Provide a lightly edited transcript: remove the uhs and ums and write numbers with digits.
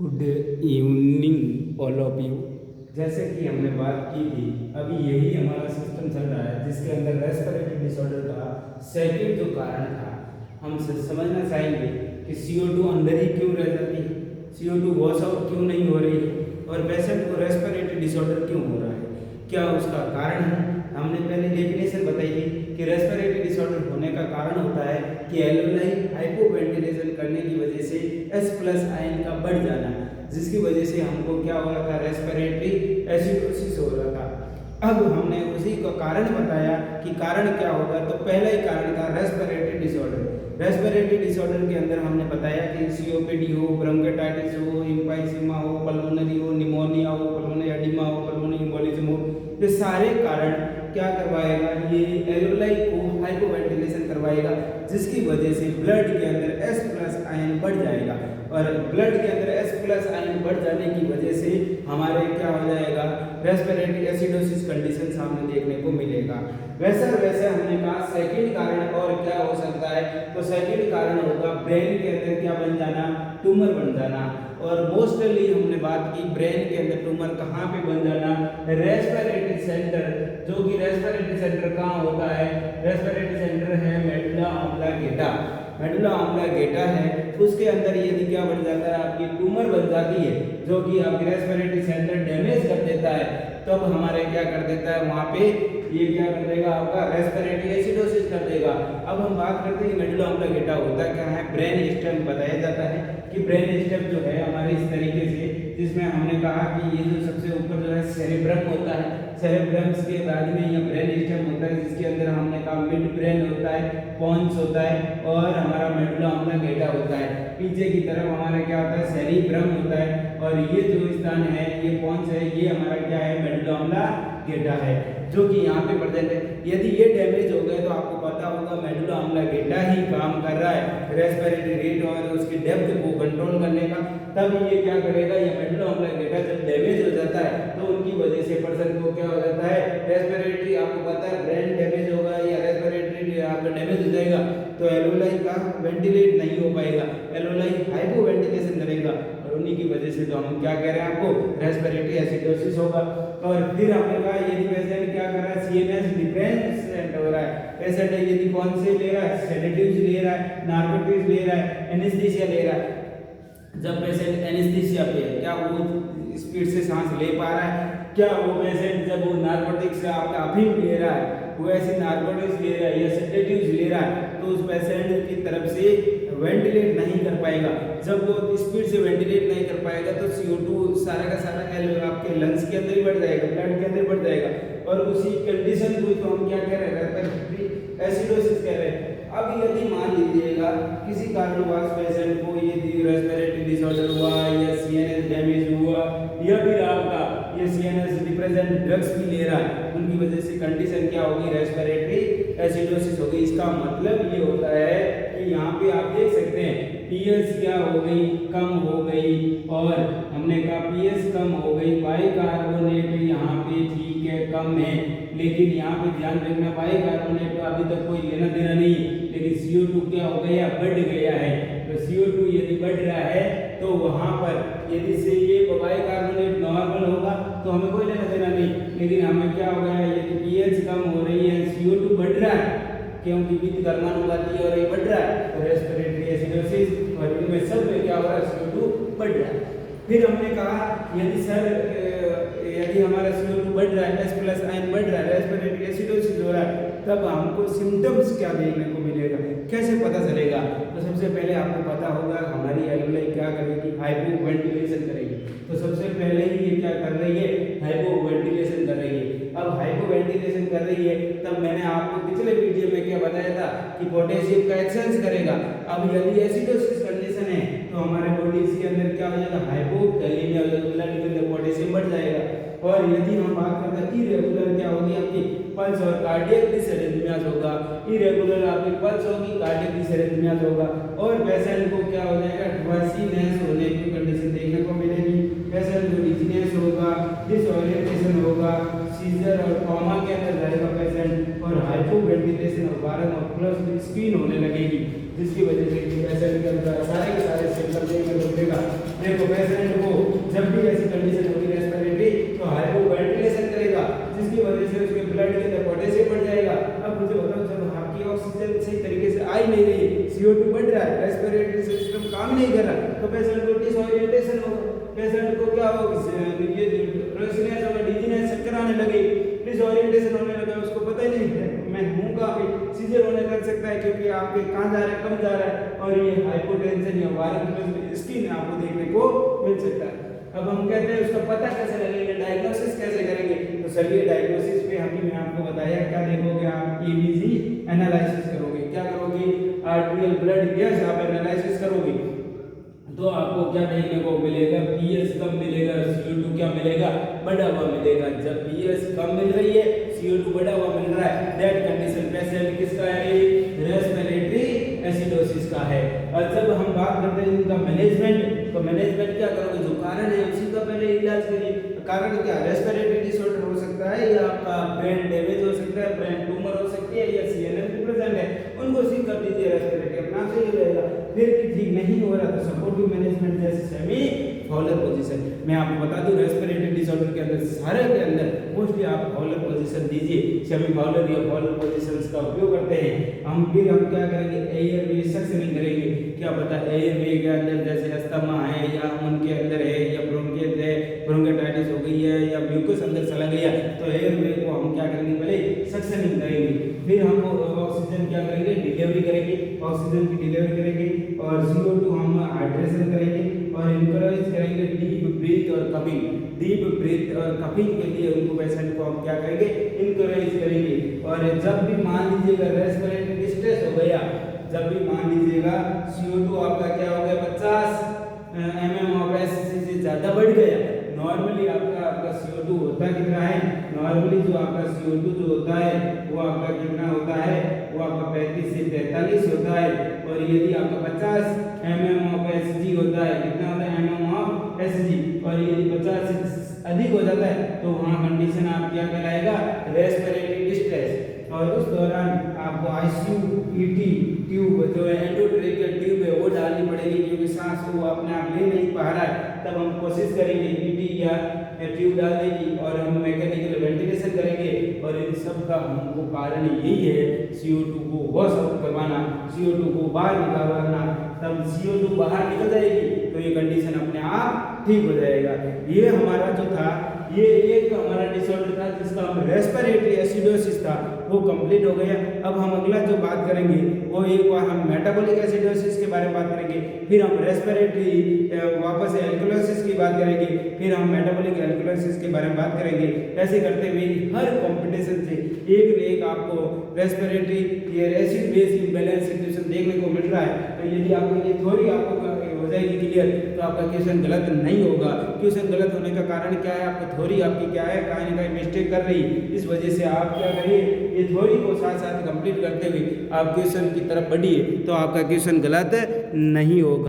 Good evening all of you. जैसे कि हमने बात की थी, अभी यही हमारा सिस्टम चल रहा है जिसके अंदर रेस्पिरेटरी डिसऑर्डर का सेकंड जो कारण था, हम समझना चाहेंगे कि CO2 अंदर ही क्यों रह जाती है, CO2 वॉश आउट क्यों नहीं हो रही है और पेशेंट को रेस्पिरेटरी डिसऑर्डर क्यों हो रहा है, क्या उसका कारण है। हमने पहले डेफिनेशन बताई थी कि रेस्पिरेटरी डिसऑर्डर होने का कारण होता है कि एल्वेलाई हाइपोवेंटिलेशन करने की वजह से H+ आयन का बढ़ जाना, जिसकी वजह से हमको क्या हो रहा था, रेस्पिरेटरी एसिडोसिस हो रहा था। अब हमने उसी का कारण बताया कि कारण क्या होगा, तो पहला ही कारण था रेस्पिरेटरी डिसऑर्डर। रेस्पिरेटरी डिसऑर्डर के अंदर हमने बताया कि COPD हो, ब्रोंकाइटिस हो, एम्फाइसीमा हो, पल्मोनरी हो, निमोनिया हो, पल्मोनरी एडिमा हो, पल्मोनरी एम्बोलिज्म हो, ये सारे कारण क्या करवाएगा, ये एल्वेलाई को हाइपोवेंटिलेशन करवाएगा, जिसकी वजह से ब्लड के अंदर H+ आयन बढ़ जाएगा और ब्लड के अंदर H+ आयन बढ़ जाने की वजह से हमारे क्या हो जाएगा, रेस्पिरेटरी एसिडोसिस कंडीशन सामने देखने को मिलेगा। वैसे हमने कहा सेकंड कारण और क्या हो सकता है, तो सेकंड कारण होगा ब्रेन के अंदर क्या बन जाना, ट्यूमर बन जाना। और मोस्टली हमने बात की ब्रेन के अंदर ट्यूमर कहाँ पे बन जाना, रेस्पिरेटरी सेंटर, जो कि रेस्पिरेटरी सेंटर कहाँ होता है, रेस्पिरेटरी सेंटर है मेडुला ऑब्लिंगेटा। मेडुला ऑब्लिंगेटा है, उसके अंदर यदि क्या बन जाता है, आपकी ट्यूमर बन जाती है जो कि आपकी रेस्पिरेटरी सेंटर डैमेज कर देता है, तब हमारे क्या कर देता है, वहाँ पे ये क्या कर देगा, आपका रेस्पिरेटरी एसिडोसिस कर देगा। अब हम बात करते हैं मेडुला ऑब्लिंगेटा होता क्या है, ब्रेन स्टेम बताया जाता है कि ब्रेन स्टेम जो है हमारे इस तरीके से, जिसमें हमने कहा कि ये जो सबसे ऊपर जो है सेरेब्रम होता है, सेरेब्रम के बाद में ये ब्रेन स्टेम होता है, जिसके अंदर हमने कहा मिड ब्रेन होता है, पोन्स होता है और हमारा मेडुला ऑब्लिंगेटा होता है। पीछे की तरफ हमारा क्या होता है, सेरेब्रम होता है और ये जो स्थान है, ये पोन्स है, ये हमारा क्या है, मेडुला ऑब्लिंगेटा है, जो कि यहाँ पे प्रेजेंट है। यदि ये डैमेज हो गए तो आपको पता होगा मेडुला ऑब्लिंगेटा ही काम कर रहा है रेस्पिरेटरी रेट और उसकी डेप्थ को कंट्रोल करने का, तब ये क्या करेगा, ये मेडुला ऑब्लिंगेटा जब डैमेज हो जाता है तो उनकी वजह से पर्सन को क्या हो जाता है, रेस्पिरेटरी, आपको पता है ब्रेन डैमेज होगा या रेस्पिरेटरी आपका डैमेज हो जाएगा तो एल्वेलाई का वेंटिलेट नहीं हो पाएगा, एल्वेलाई हाइपोवेंटिलेशन करेगा और उन्हीं की वजह से तो हम क्या कह रहे हैं, आपको रेस्पिरेटरी एसिडोसिस होगा। और फिर हमने कहा यदि पेशेंट क्या कर रहा है, CNS डिफरेंट हो रहा है, पेशेंट यदि कौन से ले रहा है, सेडेटिव्स ले रहा है, नार्कोटिक्स ले रहा है, एनेस्थीसिया ले रहा है, जब पेशेंट एनेस्थीसिया पे है, क्या वो स्पीड से सांस ले पा रहा है, क्या वो पेशेंट जब वो नार्कोटिक्स आपका अफीम ले रहा है, वो ऐसे नार्कोटिक्स ले रहा है या सेडेटिव्स ले रहा है, तो उस पेशेंट की तरफ से वेंटिलेट नहीं कर पाएगा। जब वो स्पीड से वेंटिलेट नहीं कर पाएगा तो CO2 सारा का सारा आपके लंग्स के अंदर ही बढ़ जाएगा, ब्लड के अंदर बढ़ जाएगा और उसी कंडीशन को तो हम क्या कह रहे हैं, रेस्पिरेटरी एसिडोसिस कह रहे हैं। अब यदि मान लीजिएगा किसी कारणवश पेशेंट को यदि रेस्पिरेटरी डिसऑर्डर हुआ या CNS डैमेज हुआ या फिर आपका ये CNS डिप्रेसेंट ड्रग्स भी ले रहा है, उनकी वजह से कंडीशन क्या होगी, रेस्पिरेटरी एसिडोसिस होगी। इसका मतलब ये होता है कि यहाँ पे आप देख सकते हैं पीएच क्या हो गई, कम हो गई और हमने कहा पीएच कम हो गई, बाइकार्बोनेट यहाँ पे ठीक है कम है, लेकिन यहाँ पे ध्यान रखना बाइकार्बोनेट का अभी तक कोई लेना देना नहीं, लेकिन CO2 क्या हो गया, बढ़ गया है। तो CO2 यदि बढ़ रहा है तो वहाँ पर यदि से ये बाइकार्बोनेट नॉर्मल होगा तो हमें कोई लेना देना नहीं, लेकिन हमें क्या हो गया है, यदि पीएच कम हो रही है, CO2 बढ़ रहा है क्योंकि वित्त कर्मानुपाती और ये बढ़ रहा है, तो रेस्पिरेटरी एसिडोसिस और इनमें सब में क्या हो रहा है, CO2 बढ़ रहा है। फिर हमने कहा यदि सर यदि हमारा CO2 बढ़ रहा है, H+ आयन बढ़ रहा है, रेस्पिरेटरी एसिडोसिस हो रहा है, तब हमको सिम्टम्स क्या देखने को मिलेगा, कैसे पता चलेगा। तो सबसे पहले आपको पता होगा हमारी एल्वेलाई क्या करेगी, हाइपोवेंटिलेशन करेगी। तो सबसे पहले ही ये क्या कर रही है, हाइपोवेंटिलेशन कर रही है। अब हाइपोवेंटिलेशन कर रही है, तब मैंने आपको पिछले वीडियो में क्या बताया था कि पोटेशियम का एक्सचेंज करेगा। अब यदि एसिडोसिस कंडीशन है तो हमारे बॉडी के अंदर क्या हो जाएगा, हाइपोकैलेमिया हो जाएगा, ब्लड के अंदर पोटेशियम बढ़ जाएगा। और यदि हम बात करते हैं इरेगुलर क्या होगी, आपकी पल्स और कार्डियक डिसरिथमियाज होगा, इरेगुलर आपकी पल्स होगी, कार्डियक डिसरिथमियाज होगा और पेशेंट को क्या हो जाएगा, ड्वार्सिनेस होने की कंडीशन देखने को मिलेगी। पेशेंट को डिजीनेस होगा, डिसओरिएंटेशन होगा, सीजर और कॉमा के अंदर जाएगा पेशेंट और हाइपोवेंटिलेशन और बारम और प्लस स्क्रीन होने लगेगी, जिसकी वजह से पेशेंट के अंदर सारे के सारे सिम्टम देखने को मिलेगा। देखो पेशेंट को जब भी ऐसी कंडीशन होगी रेस्पिरेटरी तो हाइपो वेंटिलेशन करेगा, जिसकी वजह से उसके ब्लड के अंदर पोटेशियम बढ़ जाएगा। अब मुझे बताओ, जब आपकी ऑक्सीजन सही तरीके से आ ही नहीं रही, CO2 बढ़ रहा है, रेस्पिरेटरी सिस्टम काम नहीं कर रहा, तो पेशेंट को डिसओरिएंटेशन होगा, पेशेंट को क्या होगा, ये रेस्पिरेशन होगा, डिजीनेस, चक्कर आने लगे, डिसओरिएंटेशन होने लगा, उसको पता ही नहीं है मैं हूँ कहाँ पे, सीजर होने लग सकता है क्योंकि आपके कहाँ जा रहा है, कम जा रहा है, और ये हाइपोटेंशन या वायरल स्किन आपको देखने को मिल सकता है। अब हम कहते हैं उसका पता कैसे लगेगा, डायग्नोसिस कैसे करेंगे, तो चलिए डायग्नोसिस पे मैंने आपको बताया क्या देखोगे आप, EBG एनालिसिस करोगे, क्या करोगे, आर्टेरियल ब्लड गैस आप एनालिसिस करोगे, तो आपको क्या देखने को मिलेगा, PS कम मिलेगा, CO2 क्या मिलेगा, बढ़ा हुआ मिलेगा। जब PS कम मिल रही है, CO2 बढ़ा हुआ मिल रहा है, दैट कंडीशन पेशेंट किसका है, रेस्पिरेटरी एसिडोसिस का है। और जब हम बात करते हैं इनका मैनेजमेंट, तो मैनेजमेंट क्या करोगे, जो कारण है उसी का पहले इलाज करिए। कारण क्या, रेस्पिरेटरी डिसऑर्डर हो सकता है, या आपका ब्रेन डैमेज हो सकता है, ब्रेन ट्यूमर हो सकती है, या CNS प्रेजेंट है, उनको ठीक कर दीजिए, रेस्पिरेटरी अपना सही हो जाएगा। फिर भी ठीक नहीं हो रहा तो सपोर्टिव मैनेजमेंट जैसे सेमी फॉलर पोजीशन। मैं आपको बता दूं रेस्पिरेटरी डिसऑर्डर के अंदर सारे के अंदर मोस्टली आप फॉलर पोजीशन दीजिए, सेमी फॉलर या फॉलर पोजीशंस का उपयोग करते हैं। हम क्या करेंगे, एयरवे सक्शनिंग करेंगे, क्या पता एयरवे के अंदर जैसे अस्थमा है या उनके अंदर है या ब्रोंकियस है, ब्रोंकाइटिस हो गई है या म्यूकस अंदर चला गया, तो एयरवे को हम क्या करेंगे, पहले सक्शनिंग करेंगे, फिर हम ऑक्सीजन क्या करेंगे, डिलीवरी करेंगे, ऑक्सीजन की डिलीवरी करेंगे, और CO2 हम हाइड्रेशन करेंगे, और इनकरेज करेंगे डीप ब्रीथ और कपिंग। डीप ब्रीथ और कपिंग के लिए उनको पेशेंट को हम क्या करेंगे, इनकरेज करेंगे। और जब भी मान लीजिएगा रेस्पिरेटरी डिस्ट्रेस हो गया, जब भी मान लीजिएगा CO2 आपका क्या हो गया, 50 mm ऑफ SC से ज़्यादा बढ़ गया, नॉर्मली आपका CO2 होता कितना है, नॉर्मली जो आपका CO2 जो होता है वो आपका कितना होता है, वो आपका 35 से 43 होता है, और यदि आपका 50 mm ऑफ SG होता है, कितना होता है mm ऑफ SG, और यदि 50 से अधिक हो जाता है तो वहाँ कंडीशन आप क्या कहलाएगा, रेस्पिरेटरी डिस्ट्रेस। और उस दौरान आपको ICU ET ट्यूब जो है एंडोट्रेकियल ट्यूब है वो डालनी पड़ेगी, क्योंकि सांस को अपने आप ले नहीं पा रहा है, तब हम कोशिश करेंगे ET या ट्यूब डालने की, और हम मैकेनिकल वेंटिलेशन करेंगे। और इन सब का हमको कारण यही है CO2 को वॉश आउट करवाना, CO2 को बाहर निकालना, तब CO2 बाहर निकल जाएगी तो ये कंडीशन अपने आप ठीक हो जाएगा। ये हमारा जो था, ये एक हमारा डिसऑर्डर था जिसका हम रेस्पिरेटरी एसिडोसिस था, वो कंप्लीट हो गया। अब हम अगला जो बात करेंगे वो एक बार हम मेटाबॉलिक एसिडोसिस के बारे में बात करेंगे, फिर हम रेस्पिरेटरी वापस एल्कोलोसिस की बात करेंगे, फिर हम मेटाबॉलिक एल्कोलोसिस के बारे में बात करेंगे। ऐसे करते हुए हर कॉम्पिटिशन से एक न एक आपको रेस्पिरेटरी ये एसिड बेस इम्बैलेंस सिचुएशन देखने को मिल रहा है। तो यदि आपको ये थ्योरी आपको हो जाएगी क्लियर, तो आपका क्वेश्चन गलत नहीं होगा। क्वेश्चन गलत होने का कारण क्या है, आपका थ्योरी आपकी क्या है, कहीं ना कहीं मिस्टेक कर रही है, इस वजह से आप क्या करिए, ये थ्योरी को साथ साथ कंप्लीट करते हुए आप क्वेश्चन की तरफ बढ़िए, तो आपका क्वेश्चन गलत नहीं होगा।